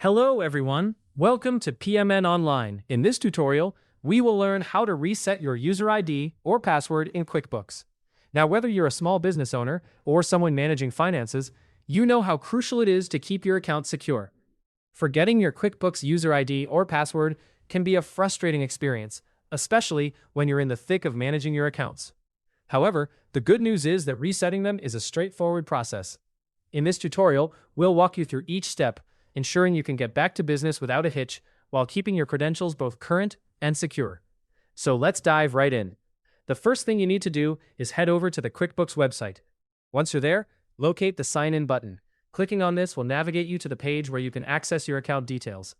Hello everyone, welcome to PMN Online. In this tutorial, we will learn how to reset your user ID or password in QuickBooks. Now, whether you're a small business owner or someone managing finances, you know how crucial it is to keep your account secure. Forgetting your QuickBooks user ID or password can be a frustrating experience, especially when you're in the thick of managing your accounts. However, the good news is that resetting them is a straightforward process. In this tutorial, we'll walk you through each step, ensuring you can get back to business without a hitch while keeping your credentials both current and secure. So let's dive right in. The first thing you need to do is head over to the QuickBooks website. Once you're there, locate the Sign In button. Clicking on this will navigate you to the page where you can access your account details.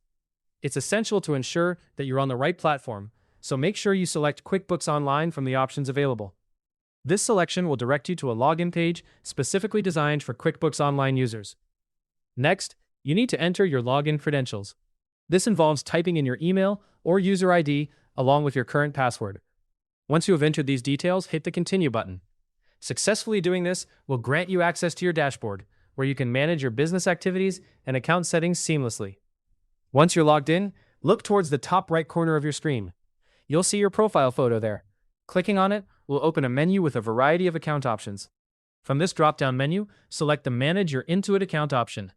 It's essential to ensure that you're on the right platform, so make sure you select QuickBooks Online from the options available. This selection will direct you to a login page specifically designed for QuickBooks Online users. Next, you need to enter your login credentials. This involves typing in your email or user ID along with your current password. Once you have entered these details, hit the Continue button. Successfully doing this will grant you access to your dashboard, where you can manage your business activities and account settings seamlessly. Once you're logged in, look towards the top right corner of your screen. You'll see your profile photo there. Clicking on it will open a menu with a variety of account options. From this drop-down menu, select the Manage Your Intuit Account option.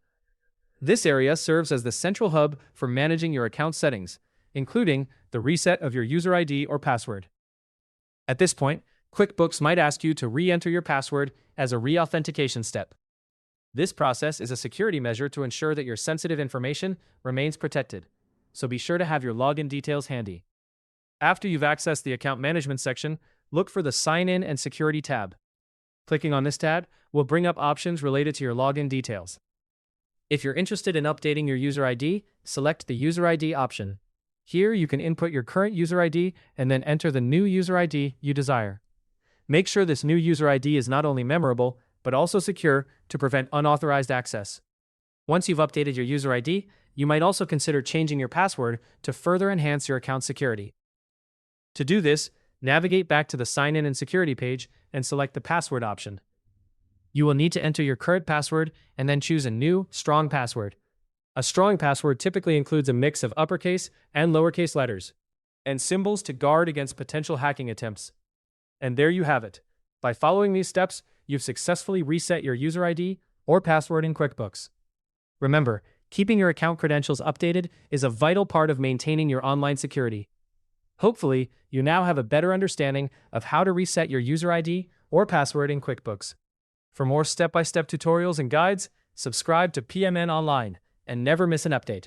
This area serves as the central hub for managing your account settings, including the reset of your user ID or password. At this point, QuickBooks might ask you to re-enter your password as a re-authentication step. This process is a security measure to ensure that your sensitive information remains protected, so be sure to have your login details handy. After you've accessed the account management section, look for the Sign In and Security tab. Clicking on this tab will bring up options related to your login details. If you're interested in updating your user ID, select the User ID option. Here you can input your current user ID and then enter the new user ID you desire. Make sure this new user ID is not only memorable, but also secure to prevent unauthorized access. Once you've updated your user ID, you might also consider changing your password to further enhance your account security. To do this, navigate back to the Sign In and Security page and select the Password option. You will need to enter your current password and then choose a new, strong password. A strong password typically includes a mix of uppercase and lowercase letters and symbols to guard against potential hacking attempts. And there you have it. By following these steps, you've successfully reset your user ID or password in QuickBooks. Remember, keeping your account credentials updated is a vital part of maintaining your online security. Hopefully, you now have a better understanding of how to reset your user ID or password in QuickBooks. For more step-by-step tutorials and guides, subscribe to PMN Online and never miss an update.